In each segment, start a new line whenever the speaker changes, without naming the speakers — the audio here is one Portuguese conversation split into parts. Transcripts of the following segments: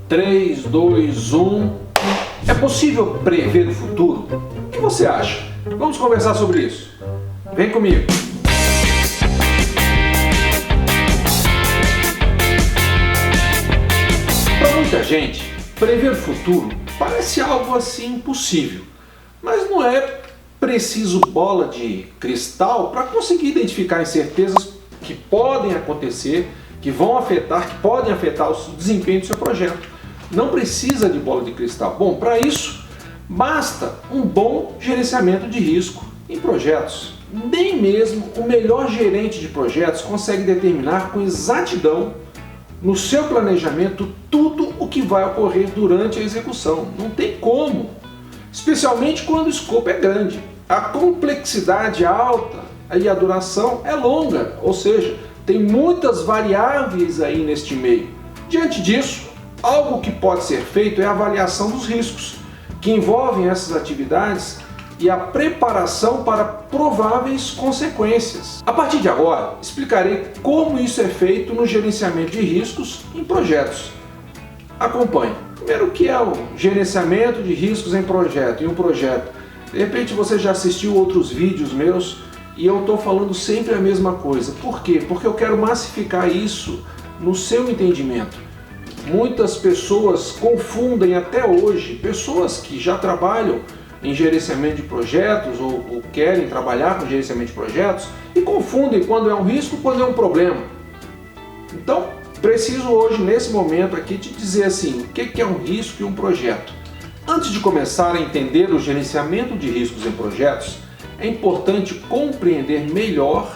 3, 2, 1. É possível prever o futuro? O que você acha? Vamos conversar sobre isso. Vem comigo. Para muita gente, prever o futuro parece algo assim impossível, mas não é preciso bola de cristal para conseguir identificar incertezas que podem acontecer, que podem afetar o desempenho do seu projeto. Não precisa de bola de cristal. Bom, para isso, basta um bom gerenciamento de risco em projetos. Nem mesmo o melhor gerente de projetos consegue determinar com exatidão no seu planejamento tudo o que vai ocorrer durante a execução. Não tem como, especialmente quando o escopo é grande. A complexidade alta e a duração é longa, ou seja, tem muitas variáveis aí neste meio. Diante disso, algo que pode ser feito é a avaliação dos riscos, que envolvem essas atividades e a preparação para prováveis consequências. A partir de agora, explicarei como isso é feito no gerenciamento de riscos em projetos. Acompanhe. Primeiro, o que é o gerenciamento de riscos em projeto? Em um projeto, de repente você já assistiu outros vídeos meus e eu estou falando sempre a mesma coisa. Por quê? Porque eu quero massificar isso no seu entendimento. Muitas pessoas confundem até hoje, pessoas que já trabalham em gerenciamento de projetos ou querem trabalhar com gerenciamento de projetos e confundem quando é um risco e quando é um problema. Então, preciso hoje, nesse momento aqui, te dizer assim, o que é um risco e um projeto. Antes de começar a entender o gerenciamento de riscos em projetos, é importante compreender melhor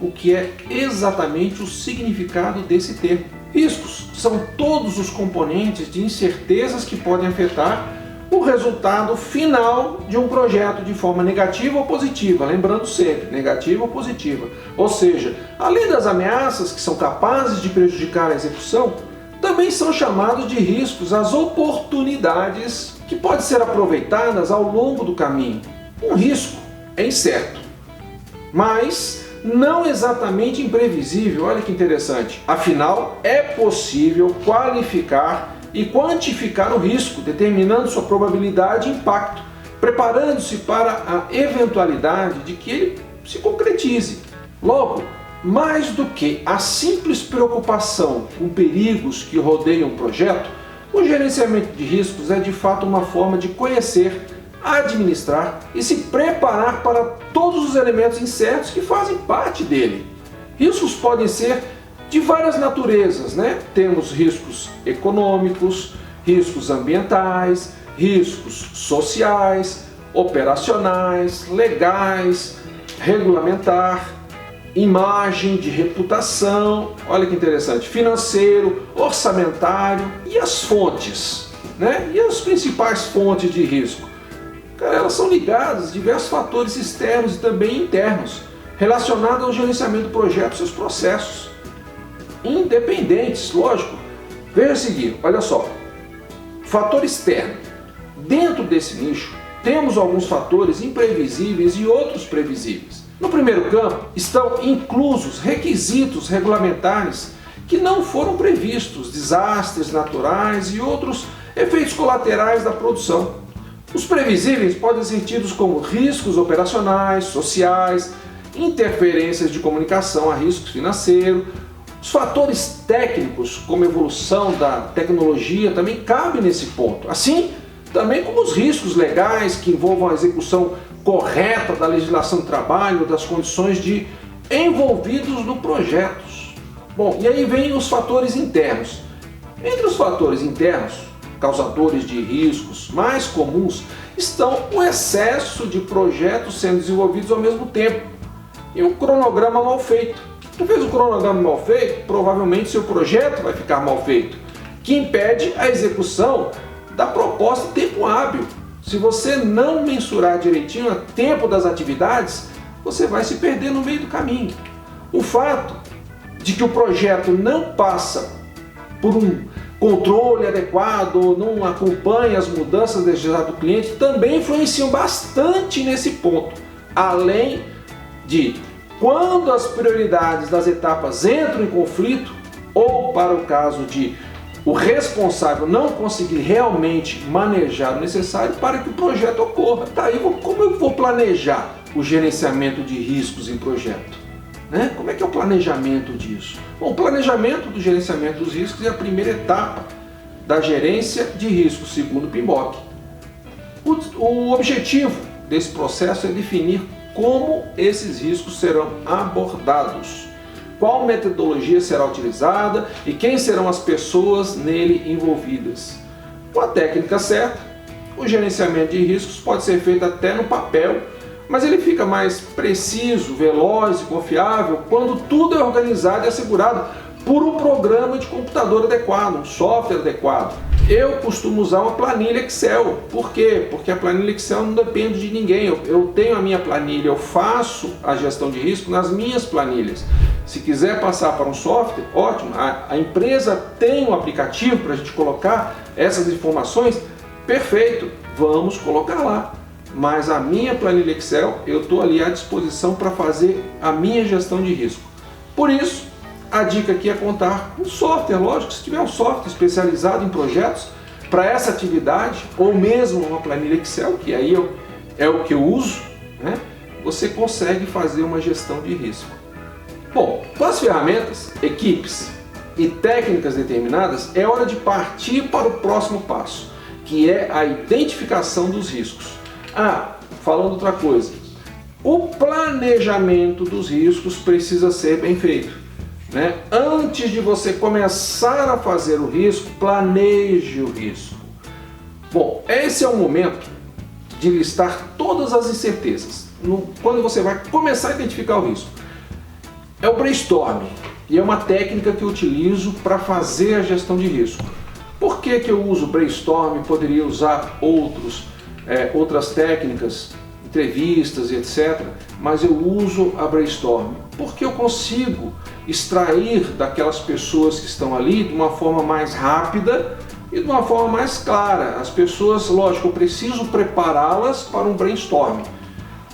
o que é exatamente o significado desse termo. Riscos são todos os componentes de incertezas que podem afetar o resultado final de um projeto de forma negativa ou positiva, lembrando sempre, negativa ou positiva. Ou seja, além das ameaças que são capazes de prejudicar a execução, também são chamados de riscos as oportunidades que podem ser aproveitadas ao longo do caminho. Um risco é incerto, mas não exatamente imprevisível. Olha que interessante. Afinal, é possível qualificar e quantificar o risco, determinando sua probabilidade e impacto, preparando-se para a eventualidade de que ele se concretize. Logo, mais do que a simples preocupação com perigos que rodeiam um projeto, o gerenciamento de riscos é de fato uma forma de conhecer, administrar e se preparar para todos os elementos incertos que fazem parte dele. Riscos podem ser de várias naturezas, né? Temos riscos econômicos, riscos ambientais, riscos sociais, operacionais, legais, regulamentar, imagem, de reputação, olha que interessante, financeiro, orçamentário e as fontes, né? E as principais fontes de risco? Cara, elas são ligadas a diversos fatores externos e também internos, relacionados ao gerenciamento do projeto e seus processos. Independentes, lógico. Veja a seguir, olha só. Fator externo. Dentro desse nicho, temos alguns fatores imprevisíveis e outros previsíveis. No primeiro campo, estão inclusos requisitos regulamentares que não foram previstos, desastres naturais e outros efeitos colaterais da produção. Os previsíveis podem ser tidos como riscos operacionais, sociais, interferências de comunicação a riscos financeiros. Os fatores técnicos, como evolução da tecnologia, também cabem nesse ponto. Assim, também como os riscos legais que envolvam a execução correta da legislação do trabalho, das condições de envolvidos no projeto. Bom, e aí vem os fatores internos. Entre os fatores internos, causadores de riscos mais comuns, estão o excesso de projetos sendo desenvolvidos ao mesmo tempo e um cronograma mal feito. Tu fez um cronograma mal feito, provavelmente seu projeto vai ficar mal feito, que impede a execução da proposta em tempo hábil. Se você não mensurar direitinho o tempo das atividades, você vai se perder no meio do caminho. O fato de que o projeto não passa por um controle adequado, ou não acompanha as mudanças desejadas do cliente, também influenciam bastante nesse ponto. Além de, quando as prioridades das etapas entram em conflito, ou para o caso de o responsável não conseguir realmente manejar o necessário para que o projeto ocorra. Tá aí, como eu vou planejar o gerenciamento de riscos em projeto? Né? Como é que é o planejamento disso? Bom, o planejamento do gerenciamento dos riscos é a primeira etapa da gerência de riscos, segundo o PMBOK. O objetivo desse processo é definir como esses riscos serão abordados, qual metodologia será utilizada e quem serão as pessoas nele envolvidas. Com a técnica certa, o gerenciamento de riscos pode ser feito até no papel, mas ele fica mais preciso, veloz e confiável quando tudo é organizado e assegurado por um programa de computador adequado, um software adequado. Eu costumo usar uma planilha Excel. Por quê? Porque a planilha Excel não depende de ninguém. Eu tenho a minha planilha, eu faço a gestão de risco nas minhas planilhas. Se quiser passar para um software, ótimo. A empresa tem um aplicativo para a gente colocar essas informações, perfeito, vamos colocar lá. Mas a minha planilha Excel, eu estou ali à disposição para fazer a minha gestão de risco. Por isso, a dica aqui é contar com software, lógico, se tiver um software especializado em projetos para essa atividade, ou mesmo uma planilha Excel, que aí é o que eu uso, né? Você consegue fazer uma gestão de risco. Bom, com as ferramentas, equipes e técnicas determinadas, é hora de partir para o próximo passo, que é a identificação dos riscos. Falando outra coisa, o planejamento dos riscos precisa ser bem feito. Né? Antes de você começar a fazer o risco, planeje o risco. Bom, esse é o momento de listar todas as incertezas. Quando você vai começar a identificar o risco. É o brainstorming, e é uma técnica que eu utilizo para fazer a gestão de risco. Por que eu uso brainstorming? Poderia usar outras técnicas, entrevistas e etc. Mas eu uso a brainstorming porque eu consigo extrair daquelas pessoas que estão ali de uma forma mais rápida e de uma forma mais clara. As pessoas, lógico, eu preciso prepará-las para um brainstorming.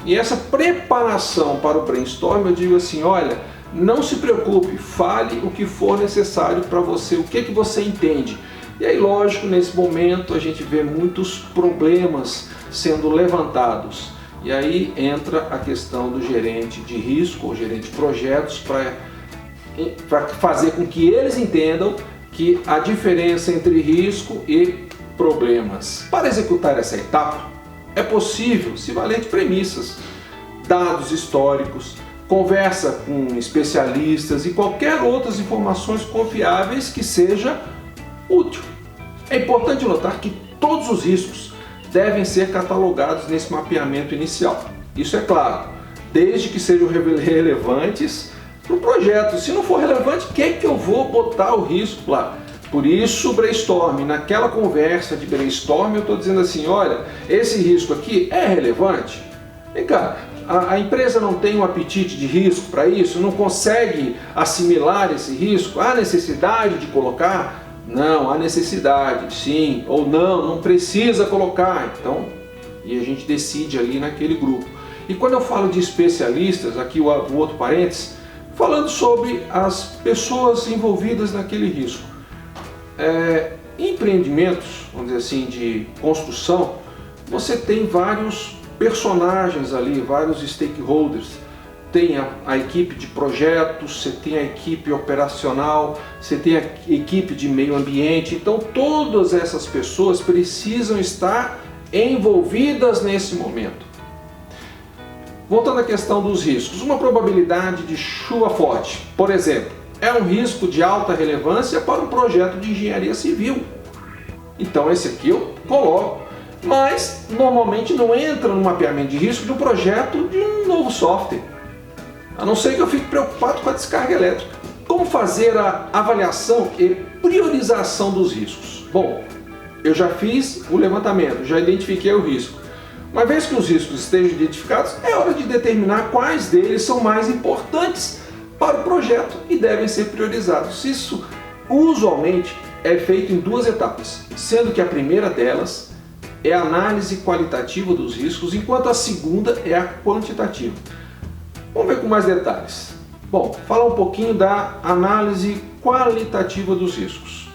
E essa preparação para o brainstorming, eu digo assim, olha, não se preocupe, fale o que for necessário para você, o que você entende. E aí, lógico, nesse momento a gente vê muitos problemas sendo levantados. E aí entra a questão do gerente de risco ou gerente de projetos para fazer com que eles entendam que a diferença entre risco e problemas. Para executar essa etapa, é possível se valer de premissas, dados históricos, conversa com especialistas e qualquer outras informações confiáveis que seja útil. É importante notar que todos os riscos devem ser catalogados nesse mapeamento inicial. Isso é claro, desde que sejam relevantes para o projeto. Se não for relevante, o que é que eu vou botar o risco lá? Por isso o brainstorming, naquela conversa de brainstorming eu estou dizendo assim, olha, esse risco aqui é relevante? Vem cá, a empresa não tem um apetite de risco para isso? Não consegue assimilar esse risco? Há necessidade de colocar? Não, há necessidade, sim, ou não precisa colocar. Então, e a gente decide ali naquele grupo. E quando eu falo de especialistas, aqui o outro parênteses, falando sobre as pessoas envolvidas naquele risco. Em empreendimentos, vamos dizer assim, de construção, você tem vários personagens ali, vários stakeholders. Tem a equipe de projetos, você tem a equipe operacional, você tem a equipe de meio ambiente. Então todas essas pessoas precisam estar envolvidas nesse momento. Voltando à questão dos riscos, uma probabilidade de chuva forte, por exemplo, é um risco de alta relevância para um projeto de engenharia civil. Então esse aqui eu coloco, mas normalmente não entra no mapeamento de risco de um projeto de um novo software. A não ser que eu fique preocupado com a descarga elétrica. Como fazer a avaliação e priorização dos riscos? Bom, eu já fiz o levantamento, já identifiquei o risco. Uma vez que os riscos estejam identificados, é hora de determinar quais deles são mais importantes para o projeto e devem ser priorizados. Isso usualmente é feito em duas etapas, sendo que a primeira delas é a análise qualitativa dos riscos, enquanto a segunda é a quantitativa. Vamos ver com mais detalhes. Bom, falar um pouquinho da análise qualitativa dos riscos.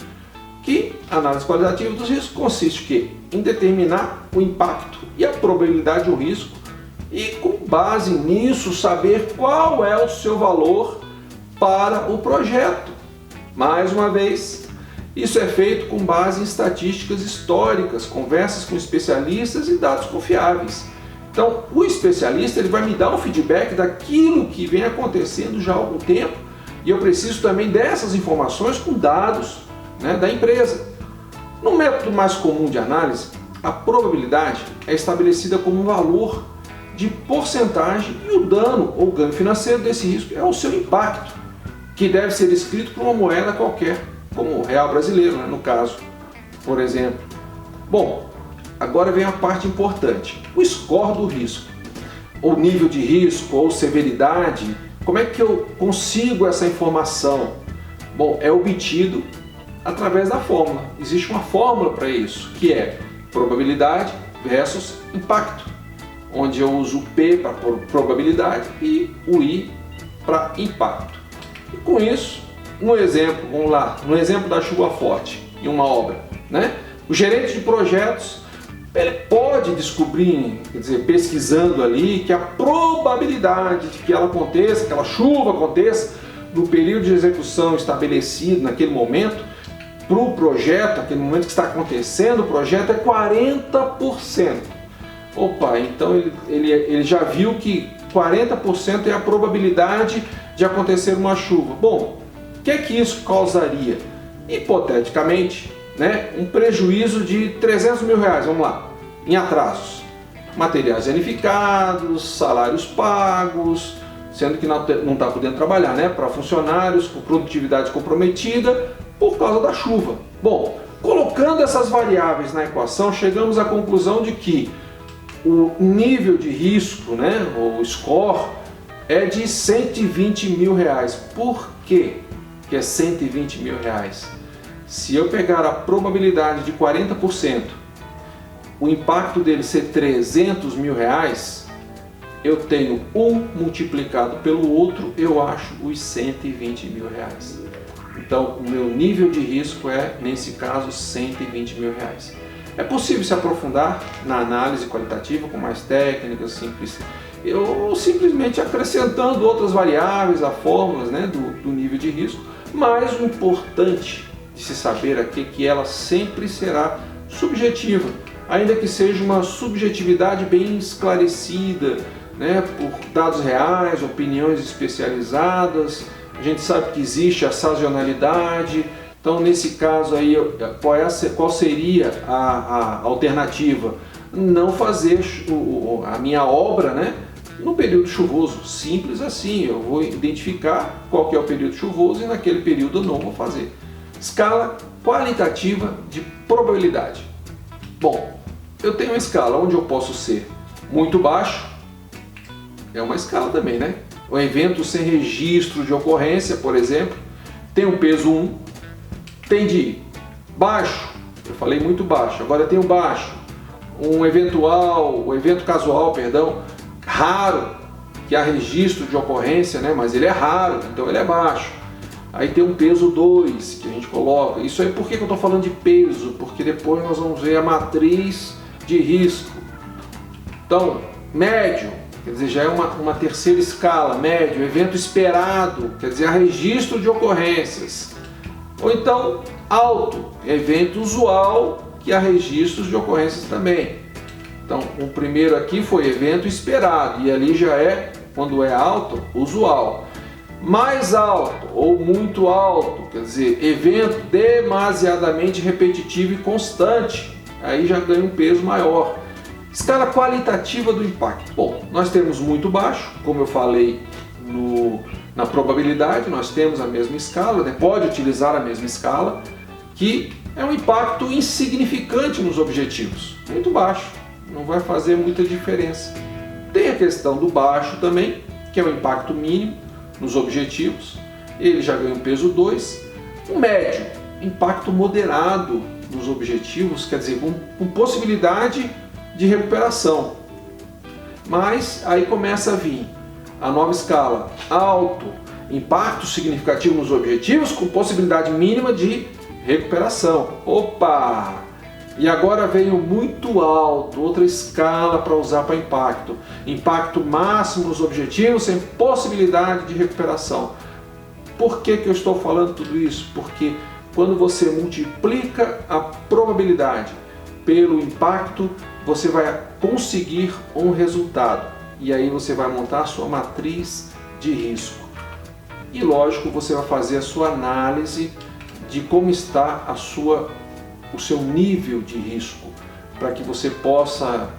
Que a análise qualitativa dos riscos consiste em determinar o impacto e a probabilidade do risco e, com base nisso, saber qual é o seu valor para o projeto. Mais uma vez, isso é feito com base em estatísticas históricas, conversas com especialistas e dados confiáveis. Então, o especialista ele vai me dar um feedback daquilo que vem acontecendo já há algum tempo e eu preciso também dessas informações com dados, né, da empresa. No método mais comum de análise, a probabilidade é estabelecida como um valor de porcentagem e o dano ou ganho financeiro desse risco é o seu impacto, que deve ser escrito por uma moeda qualquer, como o real brasileiro, né, no caso, por exemplo. Bom, agora vem a parte importante, o score do risco, ou nível de risco, ou severidade. Como é que eu consigo essa informação? Bom, é obtido através da fórmula. Existe uma fórmula para isso, que é probabilidade versus impacto, onde eu uso o P para probabilidade e o I para impacto. E com isso, no exemplo, vamos lá, no exemplo da chuva forte em uma obra, né? O gerente de projetos ele pode descobrir, quer dizer, pesquisando ali, que a probabilidade de que ela aconteça, que aquela chuva aconteça no período de execução estabelecido naquele momento, para o projeto, aquele momento que está acontecendo o projeto, é 40%. Opa, então ele já viu que 40% é a probabilidade de acontecer uma chuva. Bom, o que é que isso causaria? Hipoteticamente, né, um prejuízo de 300 mil reais, vamos lá, em atrasos. Materiais danificados, salários pagos, sendo que não está podendo trabalhar, né, para funcionários, com produtividade comprometida por causa da chuva. Bom, colocando essas variáveis na equação, chegamos à conclusão de que o nível de risco, né, o score, é de 120 mil reais. Por quê que é 120 mil reais? Se eu pegar a probabilidade de 40%, o impacto dele ser 300 mil reais, eu tenho um multiplicado pelo outro, eu acho os 120 mil reais. Então, o meu nível de risco é, nesse caso, 120 mil reais. É possível se aprofundar na análise qualitativa com mais técnicas, simples, ou simplesmente acrescentando outras variáveis a fórmulas, né, do nível de risco, mas o importante de se saber aqui é que ela sempre será subjetiva, ainda que seja uma subjetividade bem esclarecida, né, por dados reais, opiniões especializadas. A gente sabe que existe a sazonalidade. Então, nesse caso aí, qual seria a alternativa? Não fazer a minha obra, né, no período chuvoso. Simples assim, eu vou identificar qual que é o período chuvoso e naquele período eu não vou fazer. Escala qualitativa de probabilidade. Bom, eu tenho uma escala onde eu posso ser muito baixo, é uma escala também, né? O evento sem registro de ocorrência, por exemplo, tem um peso 1, tem de baixo, eu falei muito baixo, agora tem o baixo, o evento casual, perdão, raro, que há registro de ocorrência, né? Mas ele é raro, então ele é baixo. Aí tem um peso 2 que a gente coloca. Isso aí, por que eu estou falando de peso? Porque depois nós vamos ver a matriz de risco. Então, médio, quer dizer, já é uma terceira escala, médio, evento esperado, quer dizer, há registro de ocorrências. Ou então, alto, evento usual, que há registros de ocorrências também. Então, o primeiro aqui foi evento esperado, e ali já é, quando é alto, usual. Mais alto ou muito alto, quer dizer, evento demasiadamente repetitivo e constante, aí já ganha um peso maior. Escala qualitativa do impacto. Bom, nós temos muito baixo, como eu falei na probabilidade, nós temos a mesma escala, né? Pode utilizar a mesma escala, que é um impacto insignificante nos objetivos, muito baixo, não vai fazer muita diferença. Tem a questão do baixo também, que é o impacto mínimo nos objetivos, ele já ganha um peso 2. O médio, impacto moderado nos objetivos, quer dizer, com possibilidade de recuperação. Mas aí começa a vir a nova escala, alto, impacto significativo nos objetivos, com possibilidade mínima de recuperação. Opa! E agora veio muito alto, outra escala para usar para impacto. Impacto máximo nos objetivos sem possibilidade de recuperação. Por que eu estou falando tudo isso? Porque quando você multiplica a probabilidade pelo impacto, você vai conseguir um resultado. E aí você vai montar a sua matriz de risco. E lógico, você vai fazer a sua análise de como está o seu nível de risco, para que você possa,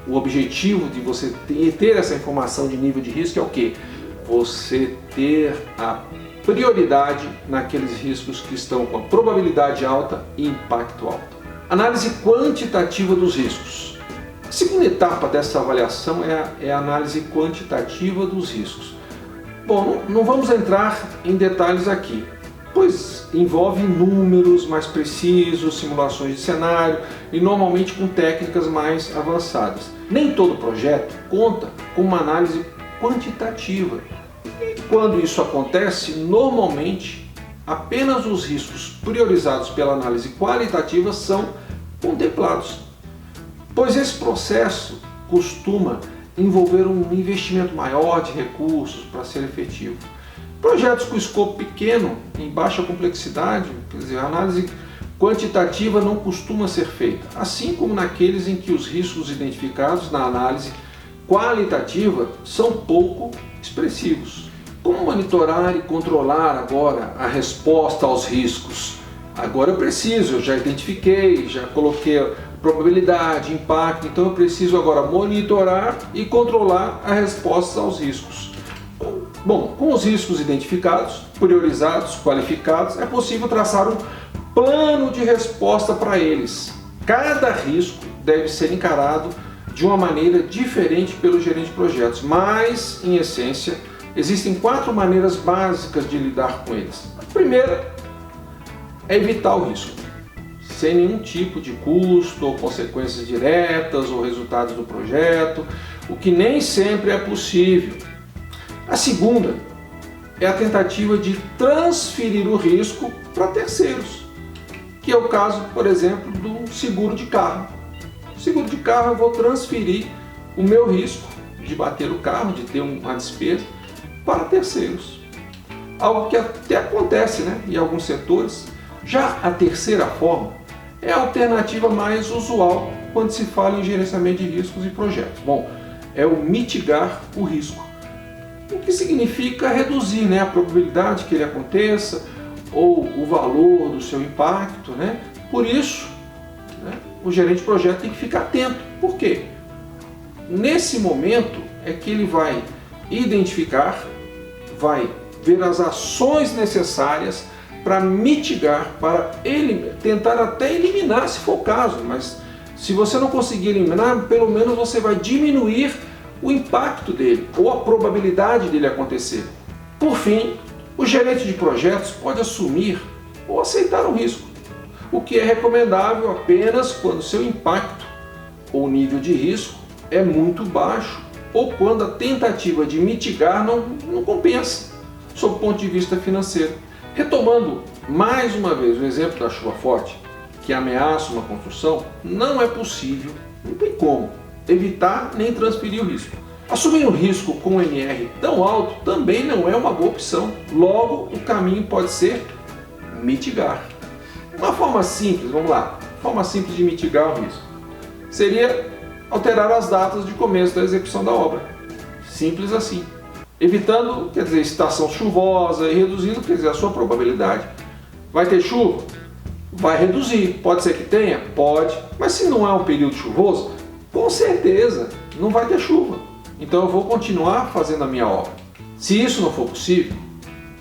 o objetivo de você ter essa informação de nível de risco é o quê? Você ter a prioridade naqueles riscos que estão com a probabilidade alta e impacto alto. Análise quantitativa dos riscos. A segunda etapa dessa avaliação é a análise quantitativa dos riscos. Bom, não vamos entrar em detalhes aqui, pois envolve números mais precisos, simulações de cenário e normalmente com técnicas mais avançadas. Nem todo projeto conta com uma análise quantitativa. E quando isso acontece, normalmente apenas os riscos priorizados pela análise qualitativa são contemplados, pois esse processo costuma envolver um investimento maior de recursos para ser efetivo. Projetos com escopo pequeno, em baixa complexidade, quer dizer, a análise quantitativa não costuma ser feita, assim como naqueles em que os riscos identificados na análise qualitativa são pouco expressivos. Como monitorar e controlar agora a resposta aos riscos? Agora eu preciso, eu já identifiquei, já coloquei a probabilidade, impacto, então eu preciso agora monitorar e controlar a resposta aos riscos. Bom, com os riscos identificados, priorizados, qualificados, é possível traçar um plano de resposta para eles. Cada risco deve ser encarado de uma maneira diferente pelo gerente de projetos, mas, em essência, existem 4 maneiras básicas de lidar com eles. A primeira é evitar o risco, sem nenhum tipo de custo ou consequências diretas ou resultados do projeto, o que nem sempre é possível. A segunda é a tentativa de transferir o risco para terceiros, que é o caso, por exemplo, do seguro de carro. Seguro de carro, eu vou transferir o meu risco de bater o carro, de ter uma despesa, para terceiros. Algo que até acontece, né, em alguns setores. Já a terceira forma é a alternativa mais usual quando se fala em gerenciamento de riscos e projetos. Bom, é o mitigar o risco, o que significa reduzir, né, a probabilidade que ele aconteça ou o valor do seu impacto, né? Por isso, né, o gerente de projeto tem que ficar atento. Por quê? Nesse momento é que ele vai identificar, vai ver as ações necessárias para mitigar, para tentar até eliminar, se for o caso, mas se você não conseguir eliminar, pelo menos você vai diminuir o impacto dele ou a probabilidade dele acontecer. Por fim, o gerente de projetos pode assumir ou aceitar o risco, o que é recomendável apenas quando seu impacto ou nível de risco é muito baixo ou quando a tentativa de mitigar não compensa, sob o ponto de vista financeiro. Retomando mais uma vez o exemplo da chuva forte, que ameaça uma construção, não é possível, não tem como, evitar nem transferir o risco. Assumir um risco com um MR tão alto também não é uma boa opção, logo o caminho pode ser mitigar. Uma forma simples, vamos lá, forma simples de mitigar o risco seria alterar as datas de começo da execução da obra, simples assim. Evitando, quer dizer, estação chuvosa e reduzindo, quer dizer, a sua probabilidade. Vai ter chuva? Vai reduzir. Pode ser que tenha? Pode. Mas se não é um período chuvoso, com certeza não vai ter chuva. Então eu vou continuar fazendo a minha obra. Se isso não for possível,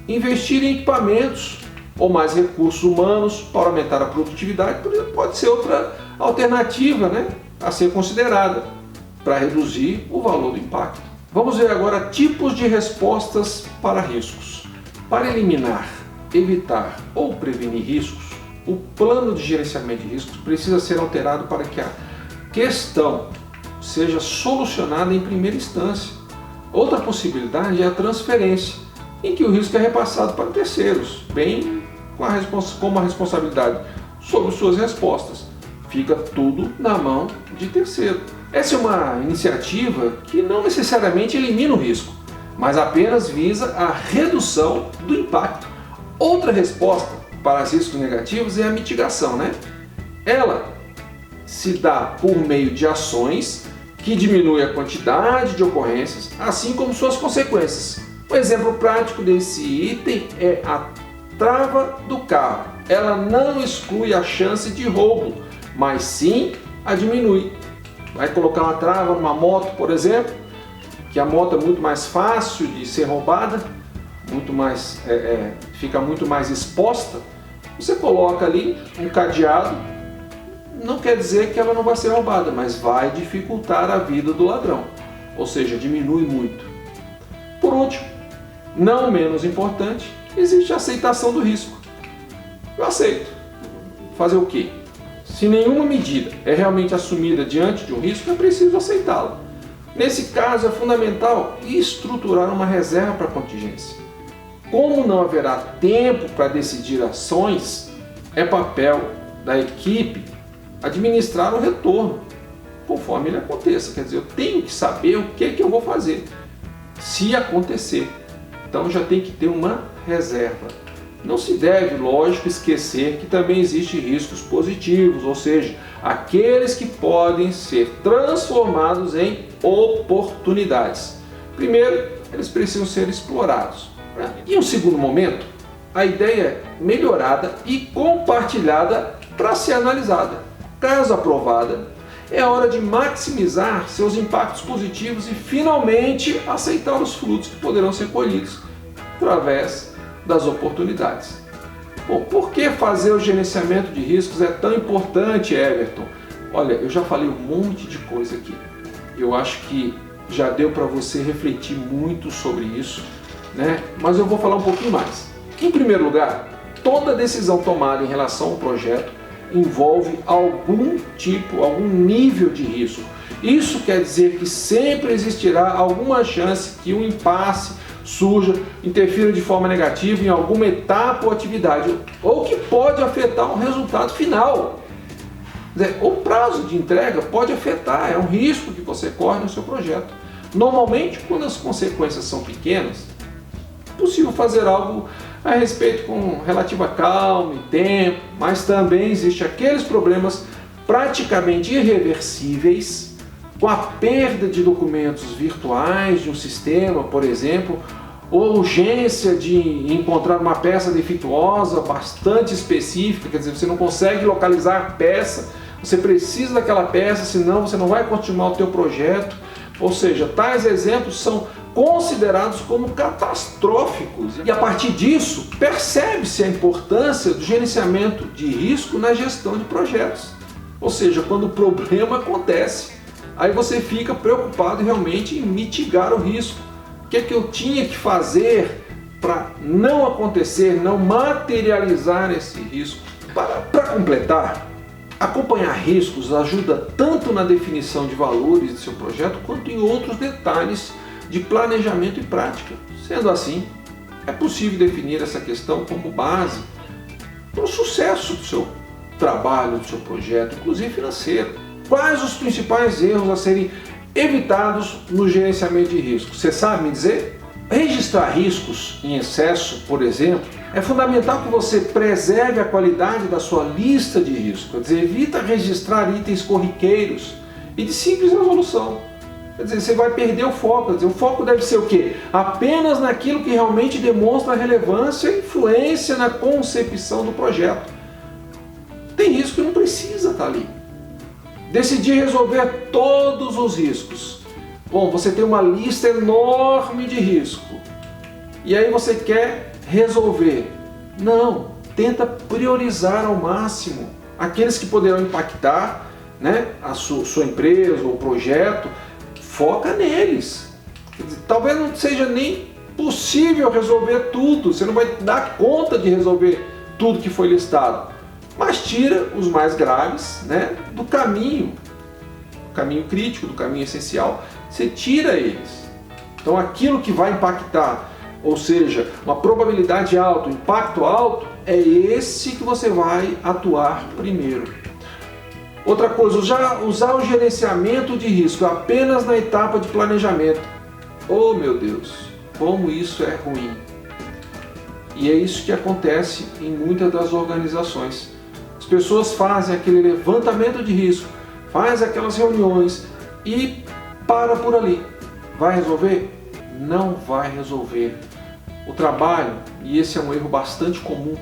investir em equipamentos ou mais recursos humanos para aumentar a produtividade pode ser outra alternativa, né, a ser considerada para reduzir o valor do impacto. Vamos ver agora tipos de respostas para riscos. Para eliminar, evitar ou prevenir riscos, o plano de gerenciamento de riscos precisa ser alterado para que a questão seja solucionada em primeira instância. Outra possibilidade é a transferência, em que o risco é repassado para terceiros, bem como a responsabilidade sobre suas respostas. Fica tudo na mão de terceiro. Essa é uma iniciativa que não necessariamente elimina o risco, mas apenas visa a redução do impacto. Outra resposta para os riscos negativos é a mitigação, né? Ela se dá por meio de ações que diminuem a quantidade de ocorrências, assim como suas consequências. Um exemplo prático desse item é a trava do carro. Ela não exclui a chance de roubo, mas sim a diminui. Vai colocar uma trava numa moto, por exemplo, que a moto é muito mais fácil de ser roubada, fica muito mais exposta. Você coloca ali um cadeado, não quer dizer que ela não vai ser roubada, mas vai dificultar a vida do ladrão, ou seja, diminui muito. Por último, não menos importante, existe a aceitação do risco. Eu aceito. Fazer o quê? Se nenhuma medida é realmente assumida diante de um risco, é preciso aceitá-la. Nesse caso, é fundamental estruturar uma reserva para contingência. Como não haverá tempo para decidir ações, é papel da equipe administrar o retorno, conforme ele aconteça. Quer dizer, eu tenho que saber o que eu vou fazer, se acontecer. Então já tem que ter uma reserva. Não se deve, lógico, esquecer que também existem riscos positivos, ou seja, aqueles que podem ser transformados em oportunidades. Primeiro, eles precisam ser explorados. Em um segundo momento, a ideia é melhorada e compartilhada para ser analisada. Caso aprovada, é hora de maximizar seus impactos positivos e finalmente aceitar os frutos que poderão ser colhidos através das oportunidades. Bom, por que fazer o gerenciamento de riscos é tão importante, Everton? Olha, eu já falei um monte de coisa aqui. Eu acho que já deu para você refletir muito sobre isso, né? Mas eu vou falar um pouquinho mais. Em primeiro lugar, toda decisão tomada em relação ao projeto envolve algum nível de risco. Isso quer dizer que sempre existirá alguma chance que um impasse surja, interfira de forma negativa em alguma etapa ou atividade, ou que pode afetar o resultado final. Quer dizer, o prazo de entrega pode afetar, é um risco que você corre no seu projeto. Normalmente, quando as consequências são pequenas, é possível fazer algo a respeito com relativa calma e tempo, mas também existem aqueles problemas praticamente irreversíveis, com a perda de documentos virtuais de um sistema, por exemplo, ou urgência de encontrar uma peça defeituosa bastante específica, quer dizer, você não consegue localizar a peça, você precisa daquela peça, senão você não vai continuar o teu projeto. Ou seja, tais exemplos são considerados como catastróficos. E a partir disso, percebe-se a importância do gerenciamento de risco na gestão de projetos. Ou seja, quando o problema acontece, aí você fica preocupado realmente em mitigar o risco. O que é que eu tinha que fazer para não acontecer, não materializar esse risco? Para completar, acompanhar riscos ajuda tanto na definição de valores de seu projeto, quanto em outros detalhes de planejamento e prática. Sendo assim, é possível definir essa questão como base para o sucesso do seu trabalho, do seu projeto, inclusive financeiro. Quais os principais erros a serem evitados no gerenciamento de riscos? Você sabe me dizer? Registrar riscos em excesso, por exemplo, é fundamental que você preserve a qualidade da sua lista de riscos. Quer dizer, evita registrar itens corriqueiros e de simples resolução. Quer dizer, você vai perder o foco. Quer dizer, o foco deve ser o quê? Apenas naquilo que realmente demonstra relevância e influência na concepção do projeto. Tem risco que não precisa estar ali. Decidir resolver todos os riscos. Bom, você tem uma lista enorme de risco e aí você quer resolver. Não, tenta priorizar ao máximo aqueles que poderão impactar, né, a sua empresa ou projeto. Foca neles. Talvez não seja nem possível resolver tudo, você não vai dar conta de resolver tudo que foi listado, mas tira os mais graves, né, do caminho crítico, do caminho essencial, você tira eles. Então aquilo que vai impactar, ou seja, uma probabilidade alta, um impacto alto, é esse que você vai atuar primeiro. Outra coisa, usar o gerenciamento de risco apenas na etapa de planejamento. Oh meu Deus, como isso é ruim. E é isso que acontece em muitas das organizações. As pessoas fazem aquele levantamento de risco, faz aquelas reuniões e para por ali. Vai resolver? Não vai resolver. O trabalho, e esse é um erro bastante comum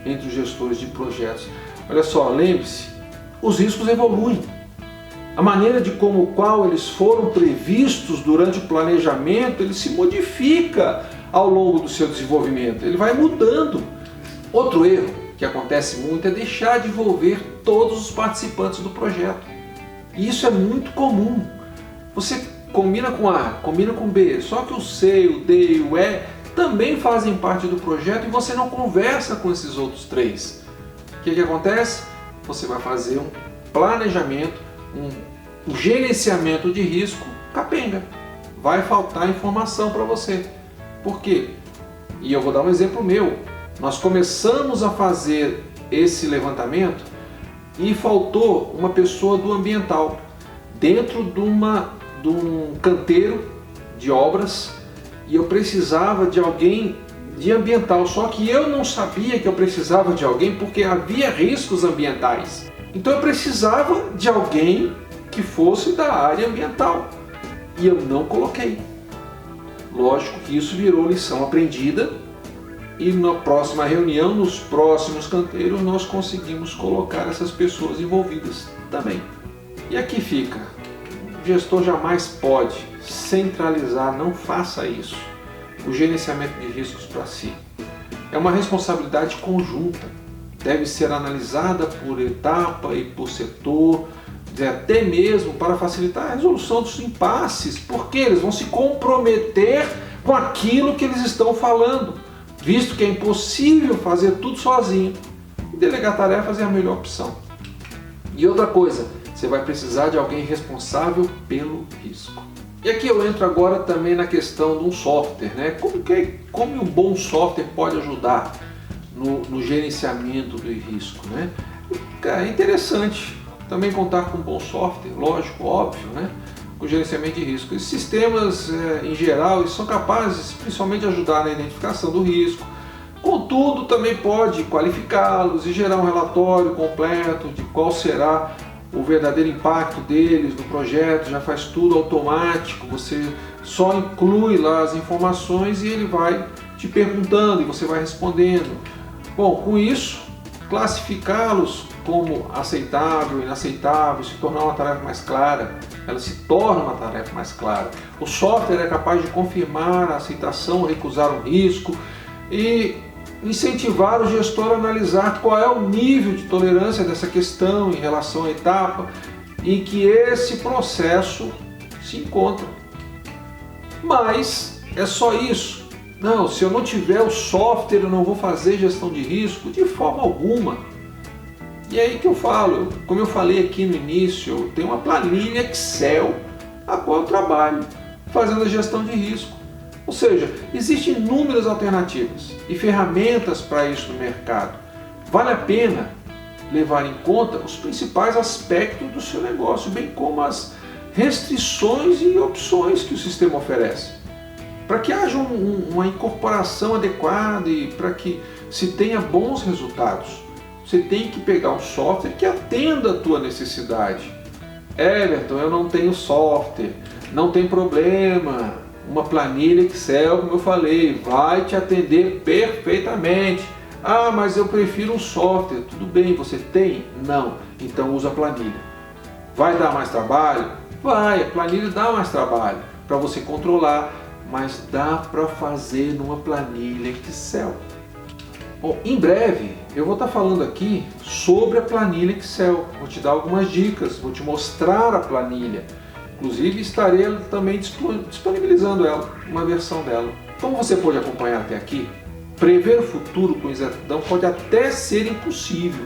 entre os gestores de projetos. Olha só, lembre-se, os riscos evoluem. A maneira de qual eles foram previstos durante o planejamento, ele se modifica ao longo do seu desenvolvimento, ele vai mudando. Outro erro que acontece muito é deixar de envolver todos os participantes do projeto. E isso é muito comum. Você combina com A, combina com B, só que o C, o D e o E também fazem parte do projeto e você não conversa com esses outros três. O que acontece? Você vai fazer um planejamento, um gerenciamento de risco capenga. Vai faltar informação para você. Por quê? E eu vou dar um exemplo meu. Nós começamos a fazer esse levantamento e faltou uma pessoa do ambiental dentro de um canteiro de obras e eu precisava de alguém de ambiental, só que eu não sabia que eu precisava de alguém porque havia riscos ambientais. Então eu precisava de alguém que fosse da área ambiental e eu não coloquei. Lógico que isso virou lição aprendida e na próxima reunião, nos próximos canteiros, nós conseguimos colocar essas pessoas envolvidas também. E aqui fica, o gestor jamais pode centralizar, não faça isso, o gerenciamento de riscos para si. É uma responsabilidade conjunta, deve ser analisada por etapa e por setor, até mesmo para facilitar a resolução dos impasses, porque eles vão se comprometer com aquilo que eles estão falando, visto que é impossível fazer tudo sozinho. E delegar tarefas é a melhor opção. E outra coisa, você vai precisar de alguém responsável pelo risco. E aqui eu entro agora também na questão de um software, né? Como um bom software pode ajudar no gerenciamento do risco, né? É interessante também contar com um bom software, lógico, óbvio, né? Com gerenciamento de risco. Esses sistemas, em geral, eles são capazes principalmente de ajudar na identificação do risco. Contudo, também pode qualificá-los e gerar um relatório completo de qual será o verdadeiro impacto deles no projeto, já faz tudo automático, você só inclui lá as informações e ele vai te perguntando e você vai respondendo. Bom, com isso, classificá-los como aceitável, inaceitável, se tornar uma tarefa mais clara, ela se torna uma tarefa mais clara. O software é capaz de confirmar a aceitação ou recusar um risco e incentivar o gestor a analisar qual é o nível de tolerância dessa questão em relação à etapa em que esse processo se encontra. Mas é só isso? Não, se eu não tiver o software eu não vou fazer gestão de risco de forma alguma. E é aí que eu falo, como eu falei aqui no início, eu tenho uma planilha Excel a qual eu trabalho fazendo a gestão de risco. Ou seja, existem inúmeras alternativas e ferramentas para isso no mercado. Vale a pena levar em conta os principais aspectos do seu negócio, bem como as restrições e opções que o sistema oferece, para que haja uma incorporação adequada e para que se tenha bons resultados. Você tem que pegar um software que atenda a tua necessidade. Everton, eu não tenho software, não tem problema. Uma planilha Excel, como eu falei, vai te atender perfeitamente. Ah, mas eu prefiro um software. Tudo bem, você tem? Não. Então usa a planilha. Vai dar mais trabalho? Vai, a planilha dá mais trabalho para você controlar, mas dá para fazer numa planilha Excel. Bom, em breve eu vou estar falando aqui sobre a planilha Excel. Vou te dar algumas dicas, vou te mostrar a planilha. Inclusive estarei também disponibilizando ela, uma versão dela. Como você pode acompanhar até aqui, prever o futuro com exatidão pode até ser impossível,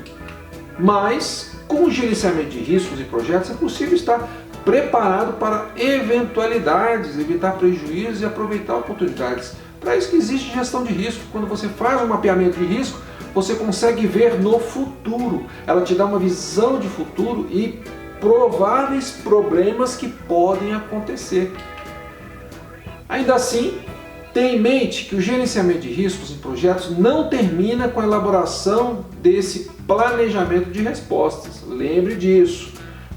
mas com o gerenciamento de riscos e projetos é possível estar preparado para eventualidades, evitar prejuízos e aproveitar oportunidades. Para isso que existe gestão de risco. Quando você faz um mapeamento de risco, você consegue ver no futuro. Ela te dá uma visão de futuro e prováveis problemas que podem acontecer. Ainda assim, tenha em mente que o gerenciamento de riscos em projetos não termina com a elaboração desse planejamento de respostas. Lembre disso.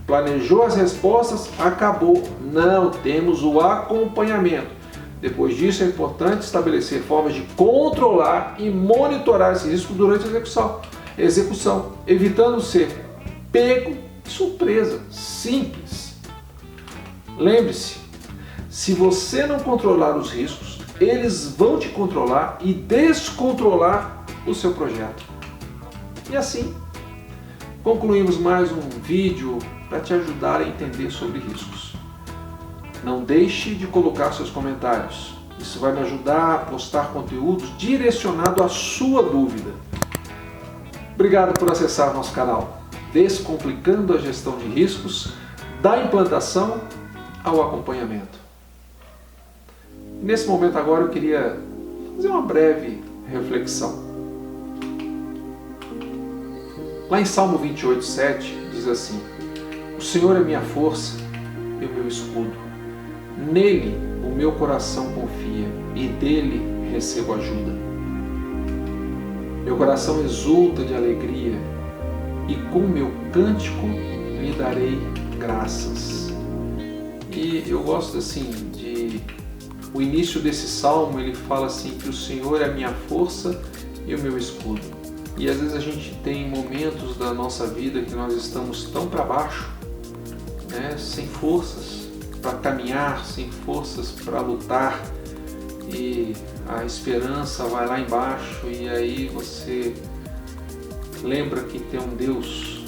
Planejou as respostas, acabou. Não, temos o acompanhamento. Depois disso, é importante estabelecer formas de controlar e monitorar esse risco durante a execução, evitando ser pego de surpresa. Simples. Lembre-se, se você não controlar os riscos, eles vão te controlar e descontrolar o seu projeto. E assim, concluímos mais um vídeo para te ajudar a entender sobre riscos. Não deixe de colocar seus comentários. Isso vai me ajudar a postar conteúdos direcionado à sua dúvida. Obrigado por acessar nosso canal, Descomplicando a Gestão de Riscos, da implantação ao acompanhamento. Nesse momento agora eu queria fazer uma breve reflexão. Lá em Salmo 28:7 diz assim: O Senhor é minha força e o meu escudo. Nele o meu coração confia e dele recebo ajuda. Meu coração exulta de alegria e com meu cântico lhe darei graças. E eu gosto assim o início desse salmo, ele fala assim que o Senhor é a minha força e o meu escudo. E às vezes a gente tem momentos da nossa vida que nós estamos tão para baixo, né, sem forças para caminhar, sem forças para lutar, e a esperança vai lá embaixo, e aí você lembra que tem um Deus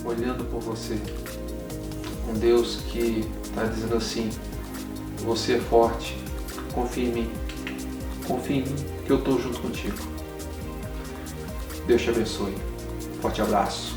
olhando por você, um Deus que está dizendo assim: você é forte, confia em mim que eu estou junto contigo. Deus te abençoe. Forte abraço.